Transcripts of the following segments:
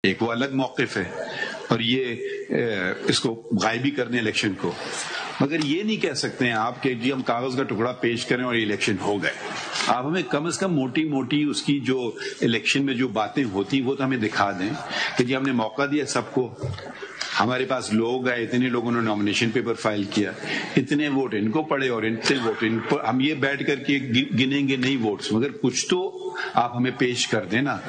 एक वो अलग मौक़िफ़ है और ये इसको गायबी करने इलेक्शन को, मगर ये नहीं कह सकते हैं आप कि जी हम कागज का टुकड़ा पेश करें और इलेक्शन हो गए। आप हमें कम से कम मोटी मोटी उसकी जो इलेक्शन में जो बातें होती वो तो हमें दिखा दें कि जी हमने मौका दिया सबको, हमारे पास लोग आए, इतने लोगों ने नॉमिनेशन पेपर फाइल किया, इतने वोट इनको पड़े और इतने वोट इनको, हम ये बैठ करके गिनेंगे नहीं वोट्स, मगर कुछ तो आप हमें पेश कर देना।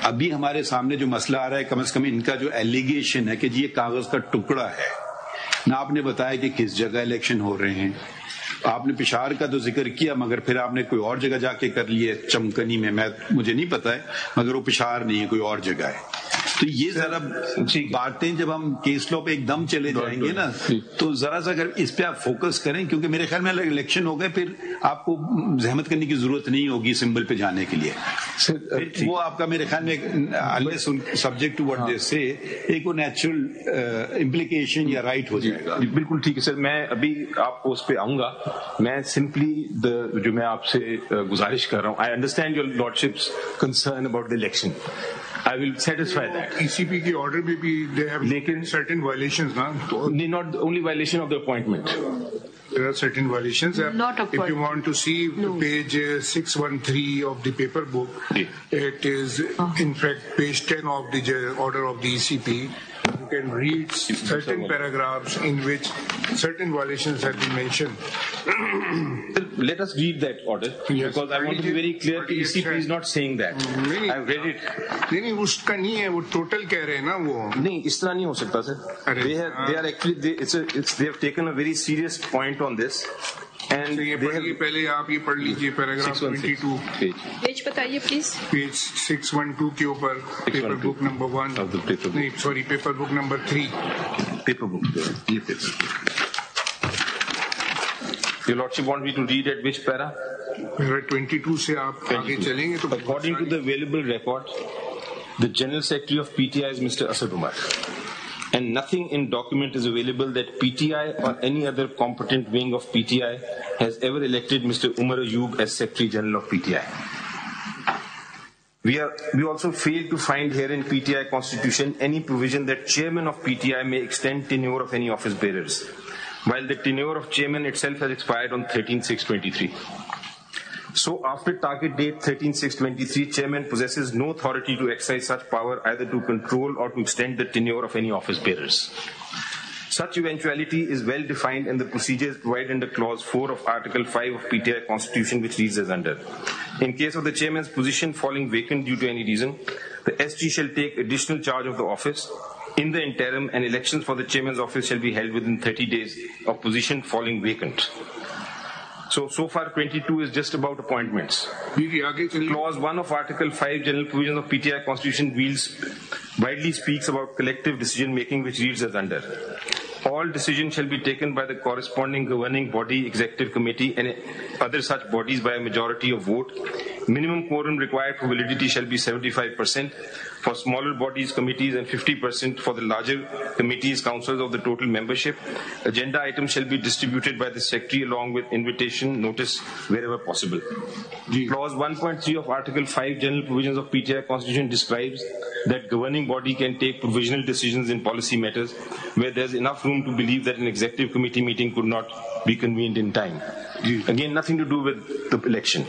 अभी हमारे सामने जो मसला आ रहा है, कम से कम इनका जो एलिगेशन है कि जी ये कागज का टुकड़ा है, ना आपने बताया कि किस जगह इलेक्शन हो रहे हैं। आपने पिशावर का तो जिक्र किया, मगर फिर आपने कोई और जगह जाके कर लिया, चमकनी में, मुझे नहीं पता है, मगर वो पिशावर नहीं है, कोई और जगह है। तो ये जरा बातें जब हम केस लॉ पे एकदम चले जाएंगे ना, तो जरा सा अगर इस पे आप फोकस करें, क्योंकि मेरे ख्याल में इलेक्शन हो गए फिर आपको जहमत करने की जरूरत नहीं होगी सिंबल पे जाने के लिए। वो आपका मेरे ख्याल में सब्जेक्ट टू व्हाट दे से एक वो नेचुरल इम्प्लीकेशन या राइट हो जाएगा। बिल्कुल ठीक है सर, मैं अभी आपको उस पे आऊंगा। मैं सिंपली जो मैं आपसे गुजारिश कर रहा हूँ, I understand your lordships concern about the election, I will satisfy that. ECP की order में भी they have certain violations, ना? Not only violation of the appointment. There are certain violations. Not if you want to see page 613 of the paper book, it is in fact page 10 of the order of the ECP. You can read certain paragraphs in which certain violations have been mentioned. Let us read that order, because I want to be very clear that ECP is not saying that. I've read it. नहीं उसका नहीं है, वो total कह रहे हैं ना वो। नहीं, इस तरह नहीं हो सकता sir. They are actually they have taken a very serious point on this. And ये पढ़िए पहले, आप ये पढ़ लीजिए पैराग्राफ 22 पेज बताइए प्लीज। पेज 612 के ऊपर पेपर बुक नंबर 1, नहीं sorry paper book number 3, paper book ये paper. Your Lordship want me to read at which para? 22 से आप आगे चलेंगे तो according to the available record, the General Secretary of PTI is Mr. Asad Umar. And nothing in document is available that PTI or any other competent wing of PTI has ever elected Mr. Umar Ayub as Secretary General of PTI. We also failed to find here in PTI Constitution any provision that Chairman of PTI may extend tenure of any office bearers, while the tenure of Chairman itself has expired on 13/6/23. So after target date 13/6/23, Chairman possesses no authority to exercise such power either to control or to extend the tenure of any office bearers. Such eventuality is well defined in the procedures provided under Clause 4 of Article 5 of PTI Constitution, which reads as under. In case of the Chairman's position falling vacant due to any reason, the SG shall take additional charge of the office. In the interim, and elections for the Chairman's office shall be held within 30 days of position falling vacant. So far 22 is just about appointments. Clause 1 of Article 5 General Provisions of PTI Constitution widely speaks about collective decision making, which reads as under. All decisions shall be taken by the corresponding governing body, executive committee and other such bodies by a majority of vote. Minimum quorum required for validity shall be 75% for smaller bodies, committees and 50% for the larger committees, councils of the total membership. Agenda items shall be distributed by the Secretary along with invitation notice wherever possible. Clause 1.3 of Article 5 General Provisions of PTI Constitution describes that governing body can take provisional decisions in policy matters where there is enough room to believe that an executive committee meeting could not be convened in time. Again, nothing to do with the election.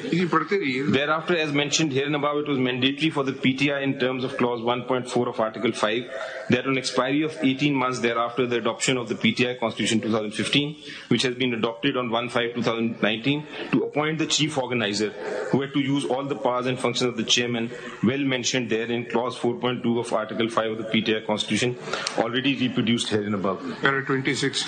Thereafter, as mentioned here and above, it was mandatory for the PTI in terms of Clause 1.4 of Article 5 that on expiry of 18 months thereafter the adoption of the PTI Constitution 2015, which has been adopted on 1/5/2019, to appoint the chief organizer who had to use all the powers and functions of the chairman, well mentioned there in Clause 4.2 of Article 5 of the PTI Constitution, already reproduced here and above. Para 26.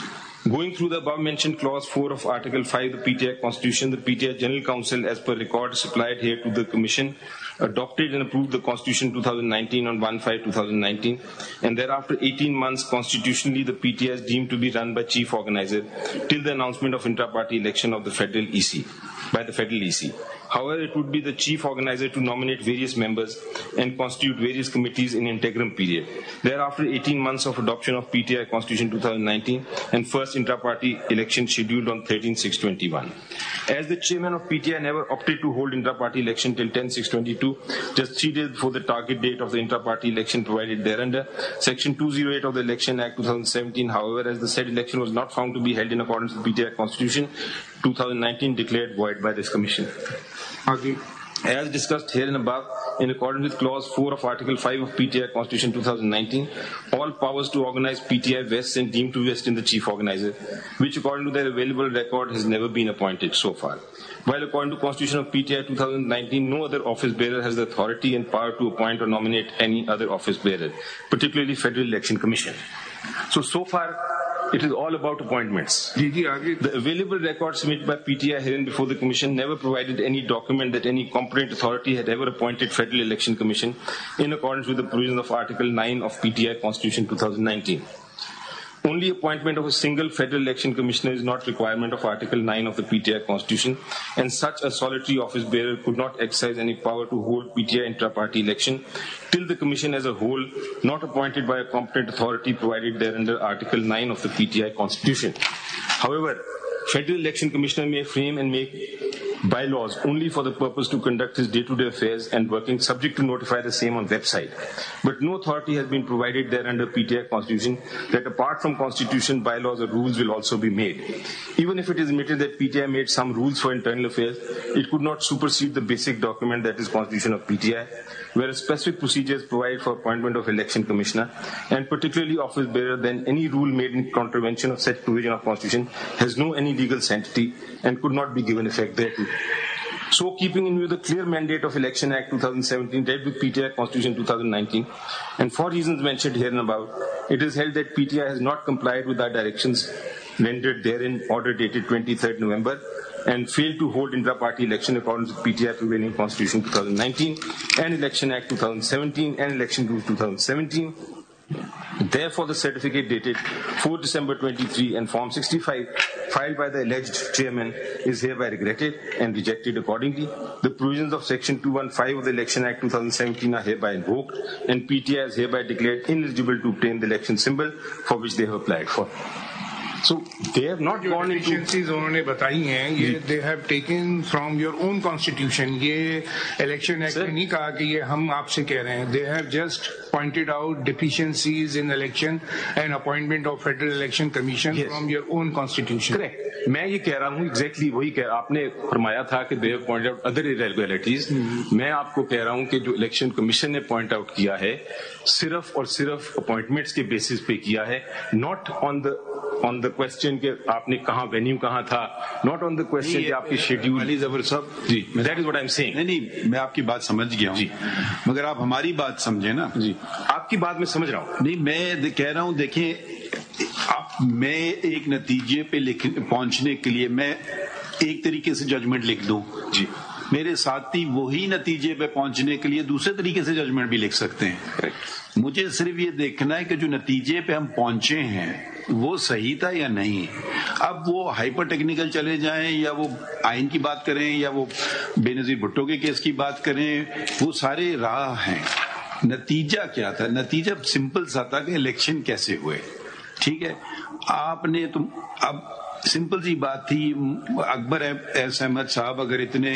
Going through the above-mentioned Clause 4 of Article 5 of the PTI Constitution, the PTI General Council, as per record supplied here to the Commission, adopted and approved the Constitution 2019 on 1/5/2019, and thereafter 18 months constitutionally the PTI is deemed to be run by Chief Organizer till the announcement of intra-party election of the Federal EC. by the federal EC. However, it would be the chief organizer to nominate various members and constitute various committees in interim period. Thereafter, 18 months of adoption of PTI Constitution 2019 and first intra-party election scheduled on 13/6/21. As the chairman of PTI never opted to hold intra-party election till 10/6/22, just 3 days before the target date of the intra-party election provided thereunder, Section 208 of the Election Act 2017, however, as the said election was not found to be held in accordance with PTI Constitution 2019, declared void by this commission. As discussed here and above, in accordance with Clause 4 of Article 5 of PTI Constitution 2019, all powers to organize PTI vests and deemed to vest in the chief organizer, which according to their available record has never been appointed so far. While according to Constitution of PTI 2019, no other office bearer has the authority and power to appoint or nominate any other office bearer, particularly Federal Election Commission. So far, it is all about appointments. The available records submitted by PTI herein before the Commission never provided any document that any competent authority had ever appointed Federal Election Commission in accordance with the provisions of Article 9 of PTI Constitution 2019. Only appointment of a single Federal Election Commissioner is not requirement of Article 9 of the PTI Constitution, and such a solitary office bearer could not exercise any power to hold PTI intra-party election till the Commission as a whole, not appointed by a competent authority provided thereunder Article 9 of the PTI Constitution. However, Federal Election Commissioner may frame and make bylaws only for the purpose to conduct his day-to-day affairs and working, subject to notify the same on website. But no authority has been provided there under PTI Constitution that apart from Constitution, bylaws or rules will also be made. Even if it is admitted that PTI made some rules for internal affairs, it could not supersede the basic document that is Constitution of PTI, where a specific procedure is provided for appointment of election commissioner, and particularly office bearer, then any rule made in contravention of such provision of Constitution has no any legal sanctity and could not be given effect thereto. So, keeping in view the clear mandate of Election Act 2017 read with PTI Constitution 2019, and for reasons mentioned here and above, it is held that PTI has not complied with our directions rendered therein, order dated 23rd November, and failed to hold intra-party election in accordance with PTI prevailing Constitution 2019 and Election Act 2017 and Election Rules 2017. Therefore, the certificate dated 4 December 23 and Form 65 filed by the alleged chairman is hereby regretted and rejected accordingly. The provisions of Section 215 of the Election Act 2017 are hereby invoked, and PTI is hereby declared ineligible to obtain the election symbol for which they have applied for. So they have not gone into deficiencies उन्होंने बताई हैं, ये they have taken from your own constitution. ये election act में नहीं कहा कि ये हम आपसे कह रहे हैं. They have just pointed out deficiencies in election and appointment of Federal Election Commission from your own constitution. Correct. मैं ये कह रहा हूँ exactly वही कह आपने फरमाया था कि they have pointed out other irregularities. मैं आपको कह रहा हूँ कि जो इलेक्शन कमीशन ने पॉइंट आउट किया है सिर्फ और सिर्फ अपॉइंटमेंट्स के बेसिस पे किया है, नॉट ऑन द क्वेश्चन के आपने कहाँ वेन्यू कहाँ था, नॉट ऑन द क्वेश्चन कि आपकी शेड्यूल. अली जफर साहब ji, that is what I am saying. नहीं, मैं आपकी बात समझ गया हूँ जी, मगर आप हमारी बात समझे ना जी. आपकी बात मैं समझ रहा हूँ. नहीं, मैं कह रहा हूँ, देखें, मैं एक नतीजे पे पहुंचने के लिए मैं एक तरीके से जजमेंट लिख दूं जी, मेरे साथी वही नतीजे पे पहुंचने के लिए दूसरे तरीके से जजमेंट भी लिख सकते हैं. मुझे सिर्फ ये देखना है कि जो नतीजे पे हम पहुंचे हैं वो सही था या नहीं. अब वो हाइपर टेक्निकल चले जाएं या वो आइन की बात करें या वो बेनजीर भुट्टो के केस की बात करें, वो सारे राह हैं. नतीजा क्या था? नतीजा सिंपल सा था कि इलेक्शन कैसे हुए. ठीक है, आपने तो अब सिंपल सी बात थी, अकबर एस अहमद साहब अगर इतने